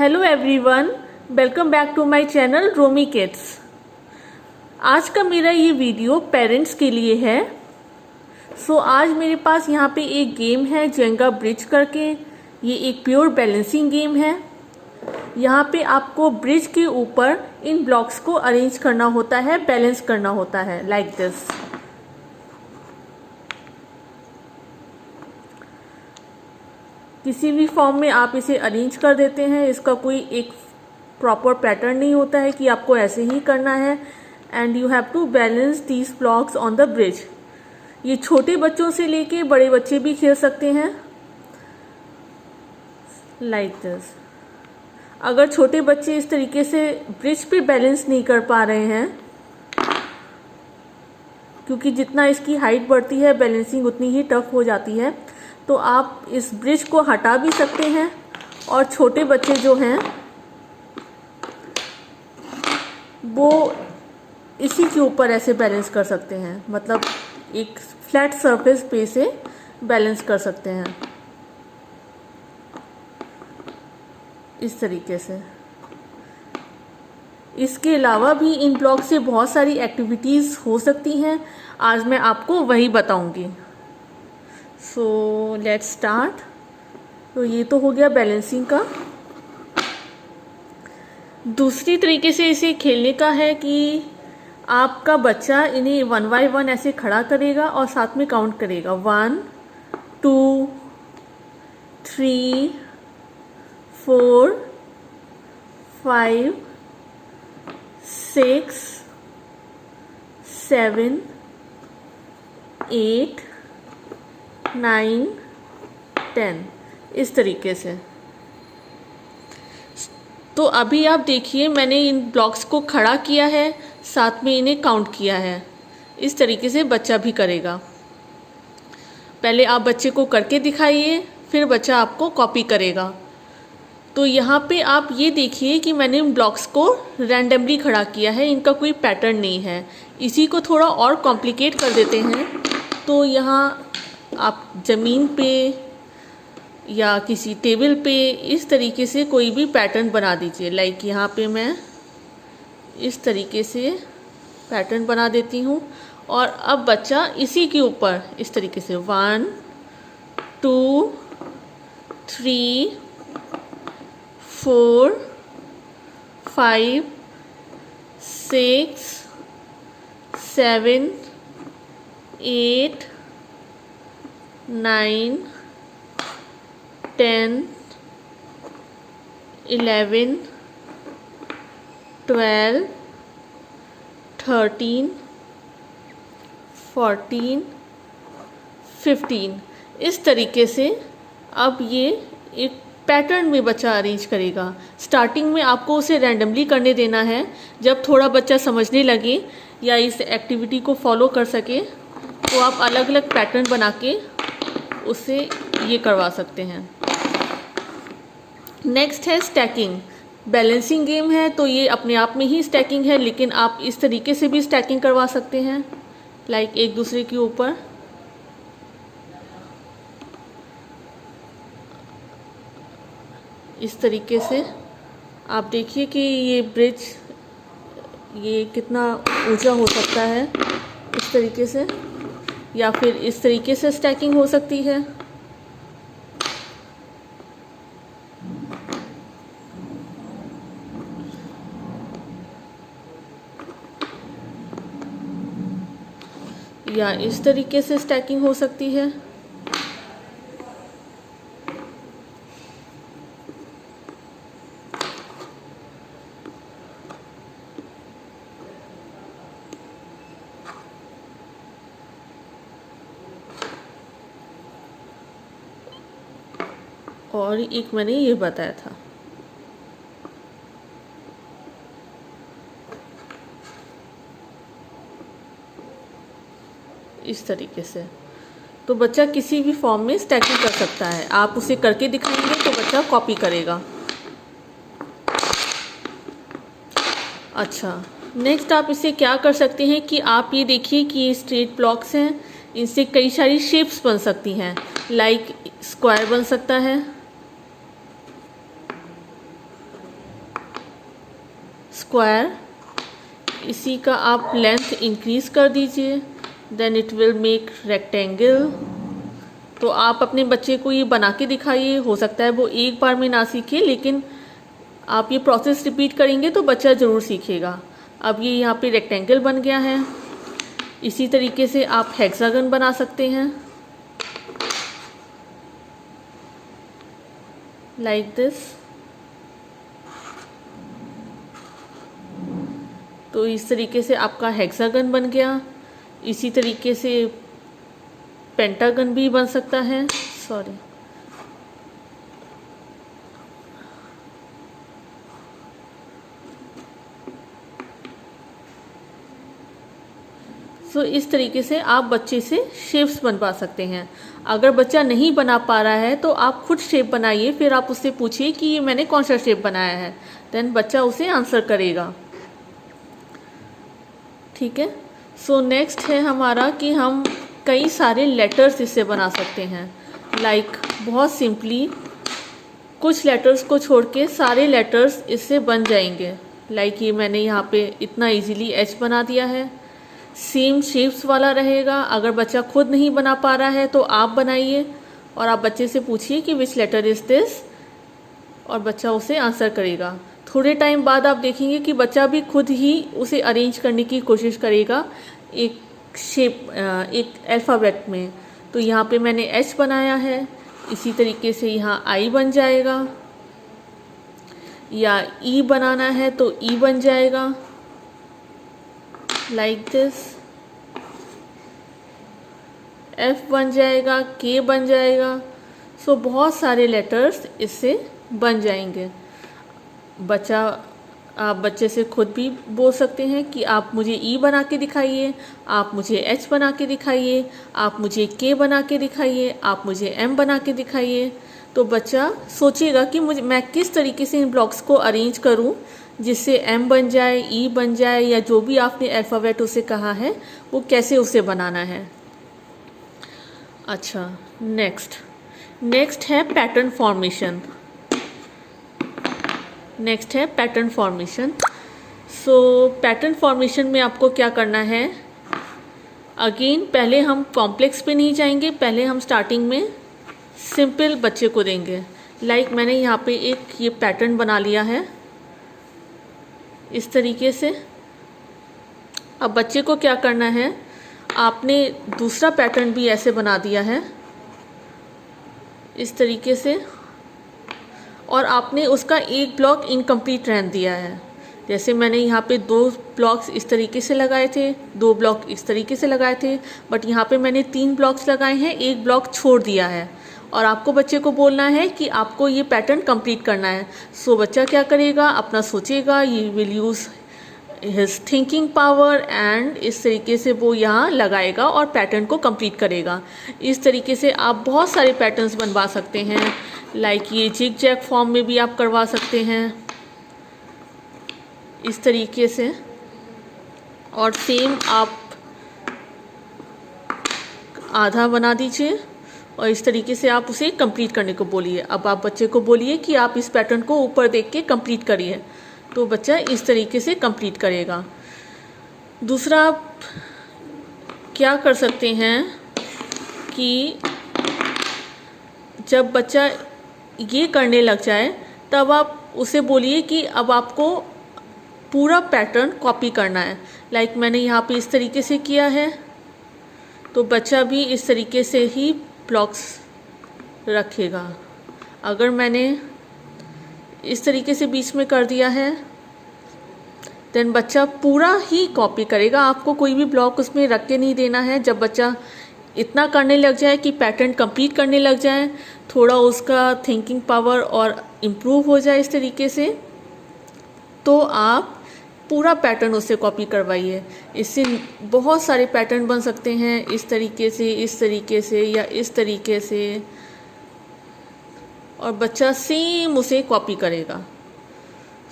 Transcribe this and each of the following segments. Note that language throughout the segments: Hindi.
Hello everyone, welcome back to my channel Romi kids. आज का मेरा ये वीडियो पेरेंट्स के लिए है। आज मेरे पास यहाँ पे एक गेम है जेंगा ब्रिज करके। ये एक प्योर बैलेंसिंग गेम है। यहाँ पे आपको ब्रिज के ऊपर इन ब्लॉक्स को अरेंज करना होता है, बैलेंस करना होता है लाइक दिस। किसी भी फॉर्म में आप इसे अरेंज कर देते हैं। इसका कोई एक प्रॉपर पैटर्न नहीं होता है कि आपको ऐसे ही करना है। And you have to balance these blocks on the bridge. ये छोटे बच्चों से लेके बड़े बच्चे भी खेल सकते हैं लाइक दिस। अगर छोटे बच्चे इस तरीके से ब्रिज पे बैलेंस नहीं कर पा रहे हैं, क्योंकि जितना इसकी हाइट बढ़ती है बैलेंसिंग उतनी ही टफ हो जाती है, तो आप इस ब्रिज को हटा भी सकते हैं और छोटे बच्चे जो हैं वो इसी के ऊपर ऐसे बैलेंस कर सकते हैं। मतलब एक फ्लैट सरफेस पे से बैलेंस कर सकते हैं इस तरीके से। इसके अलावा भी इन ब्लॉक से बहुत सारी एक्टिविटीज़ हो सकती हैं। आज मैं आपको वही बताऊंगी। So let's start. तो ये तो हो गया बैलेंसिंग का। दूसरी तरीके से इसे खेलने का है कि आपका बच्चा इन्हें 1 बाय 1 ऐसे खड़ा करेगा और साथ में काउंट करेगा 1 2 3 4 5 6 7 8 9 10 इस तरीके से। तो अभी आप देखिए, मैंने इन ब्लॉक्स को खड़ा किया है, साथ में इन्हें काउंट किया है। इस तरीके से बच्चा भी करेगा। पहले आप बच्चे को करके दिखाइए, फिर बच्चा आपको कॉपी करेगा। तो यहाँ पे आप ये देखिए कि मैंने इन ब्लॉक्स को रैंडमली खड़ा किया है, इनका कोई पैटर्न नहीं है। इसी को थोड़ा और कॉम्प्लिकेट कर देते हैं। तो यहाँ आप ज़मीन पे या किसी टेबल पे इस तरीके से कोई भी पैटर्न बना दीजिए। लाइक यहाँ पे मैं इस तरीके से पैटर्न बना देती हूँ और अब बच्चा इसी के ऊपर इस तरीके से 1 2 3 4 5 6 7 8 9 10 11 12 13 14 15 इस तरीके से। अब ये एक पैटर्न में बच्चा अरेंज करेगा। स्टार्टिंग में आपको उसे रैंडमली करने देना है। जब थोड़ा बच्चा समझने लगे या इस एक्टिविटी को फॉलो कर सके तो आप अलग अलग पैटर्न बना के उससे ये करवा सकते हैं। नेक्स्ट है स्टैकिंग। बैलेंसिंग गेम है तो ये अपने आप में ही स्टैकिंग है, लेकिन आप इस तरीके से भी स्टैकिंग करवा सकते हैं, लाइक एक दूसरे के ऊपर। इस तरीके से आप देखिए कि ये ब्रिज ये कितना ऊंचा हो सकता है इस तरीके से, या फिर इस तरीके से स्टैकिंग हो सकती है। या इस तरीके से स्टैकिंग हो सकती है। और एक मैंने ये बताया था। इस तरीके से तो बच्चा किसी भी फॉर्म में स्टैकिंग कर सकता है। आप उसे करके दिखाएंगे तो बच्चा कॉपी करेगा। अच्छा, नेक्स्ट आप इसे क्या कर सकते हैं कि आप ये देखिए कि ये स्ट्रेट ब्लॉक्स हैं, इनसे कई सारी शेप्स बन सकती हैं। लाइक स्क्वायर बन सकता है, स्क्वायर, इसी का आप लेंथ इंक्रीज कर दीजिए, then it will make rectangle. तो आप अपने बच्चे को ये बना के दिखाइए, हो सकता है वो एक बार में ना सीखे, लेकिन आप ये प्रोसेस रिपीट करेंगे तो बच्चा ज़रूर सीखेगा। अब ये यहाँ पे रेक्टेंगल बन गया है। इसी तरीके से आप हेक्सागन बना सकते हैं, लाइक दिस। तो इस तरीके से आपका हेक्सागन बन गया। इसी तरीके से पेंटागन भी बन सकता है, सॉरी। सो इस तरीके से आप बच्चे से शेप्स बनवा सकते हैं। अगर बच्चा नहीं बना पा रहा है तो आप खुद शेप बनाइए, फिर आप उससे पूछिए कि ये मैंने कौन सा शेप बनाया है, देन बच्चा उसे आंसर करेगा। ठीक है। सो नेक्स्ट है हमारा कि हम कई सारे लेटर्स इससे बना सकते हैं। लाइक बहुत सिंपली कुछ लेटर्स को छोड़ के सारे लेटर्स इससे बन जाएंगे। लाइक ये मैंने यहाँ पे इतना इजीली एच बना दिया है। सेम शेप्स वाला रहेगा। अगर बच्चा खुद नहीं बना पा रहा है तो आप बनाइए और आप बच्चे से पूछिए कि विच लेटर इज दिस, और बच्चा उसे आंसर करेगा। थोड़े टाइम बाद आप देखेंगे कि बच्चा भी खुद ही उसे अरेंज करने की कोशिश करेगा एक शेप, एक अल्फ़ाबेट में। तो यहाँ पे मैंने एच बनाया है, इसी तरीके से यहाँ आई बन जाएगा, या ई बनाना है तो ई बन जाएगा, लाइक दिस। एफ बन जाएगा, के बन जाएगा। सो बहुत सारे लेटर्स इससे बन जाएंगे। आप बच्चे से खुद भी बोल सकते हैं कि आप मुझे ई बना के दिखाइए, आप मुझे एच बना के दिखाइए, आप मुझे के बना के दिखाइए, आप मुझे एम बना के दिखाइए। तो बच्चा सोचेगा कि मैं किस तरीके से इन ब्लॉक्स को अरेंज करूं जिससे एम बन जाए, ई बन जाए, या जो भी आपने अल्फ़ाबेट उसे कहा है वो कैसे उसे बनाना है। अच्छा, नेक्स्ट है पैटर्न फॉर्मेशन। नेक्स्ट है पैटर्न फॉर्मेशन। सो पैटर्न फॉर्मेशन में आपको क्या करना है, अगेन पहले हम कॉम्प्लेक्स पे नहीं जाएंगे, पहले हम स्टार्टिंग में सिंपल बच्चे को देंगे। लाइक मैंने यहाँ पे एक ये पैटर्न बना लिया है इस तरीके से। अब बच्चे को क्या करना है, आपने दूसरा पैटर्न भी ऐसे बना दिया है इस तरीके से, और आपने उसका एक ब्लॉक इनकम्प्लीट रहने दिया है। जैसे मैंने यहाँ पे 2 ब्लॉक्स इस तरीके से लगाए थे, 2 ब्लॉक इस तरीके से लगाए थे, बट यहाँ पे मैंने 3 ब्लॉक्स लगाए हैं, एक ब्लॉक छोड़ दिया है। और आपको बच्चे को बोलना है कि आपको ये पैटर्न कंप्लीट करना है। सो बच्चा क्या करेगा, अपना सोचेगा, ये will use his thinking power, and इस तरीके से वो यहाँ लगाएगा और पैटर्न को कंप्लीट करेगा। इस तरीके से आप बहुत सारे पैटर्न्स बनवा सकते हैं। लाइक ये जिग जैग फॉर्म में भी आप करवा सकते हैं इस तरीके से, और सेम आप आधा बना दीजिए और इस तरीके से आप उसे कंप्लीट करने को बोलिए। अब आप बच्चे को बोलिए कि आप इस पैटर्न को ऊपर देख के कंप्लीट करिए, तो बच्चा इस तरीके से कंप्लीट करेगा। दूसरा आप क्या कर सकते हैं कि जब बच्चा ये करने लग जाए तब आप उसे बोलिए कि अब आपको पूरा पैटर्न कॉपी करना है। लाइक मैंने यहाँ पे इस तरीके से किया है, तो बच्चा भी इस तरीके से ही ब्लॉक्स रखेगा। अगर मैंने इस तरीके से बीच में कर दिया है, देन बच्चा पूरा ही कॉपी करेगा। आपको कोई भी ब्लॉक उसमें रख के नहीं देना है। जब बच्चा इतना करने लग जाए कि पैटर्न कंप्लीट करने लग जाए, थोड़ा उसका थिंकिंग पावर और इम्प्रूव हो जाए इस तरीके से, तो आप पूरा पैटर्न उससे कॉपी करवाइए। इससे बहुत सारे पैटर्न बन सकते हैं, इस तरीके से, इस तरीके से, या इस तरीके से, और बच्चा सेम उसे कॉपी करेगा।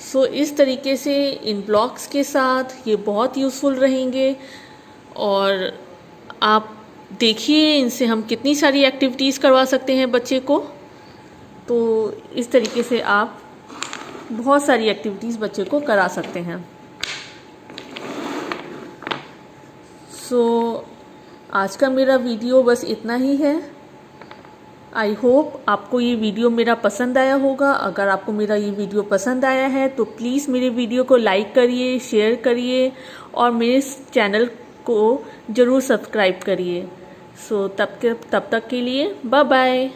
सो इस तरीके से इन ब्लॉक्स के साथ ये बहुत यूज़फुल रहेंगे। और आप देखिए इनसे हम कितनी सारी एक्टिविटीज़ करवा सकते हैं बच्चे को। तो इस तरीके से आप बहुत सारी एक्टिविटीज़ बच्चे को करा सकते हैं। सो आज का मेरा वीडियो बस इतना ही है। आई होप आपको ये वीडियो मेरा पसंद आया होगा। अगर आपको मेरा ये वीडियो पसंद आया है तो प्लीज़ मेरे वीडियो को लाइक करिए, शेयर करिए और मेरे चैनल को ज़रूर सब्सक्राइब करिए। सो तब तक के लिए बाय बाय।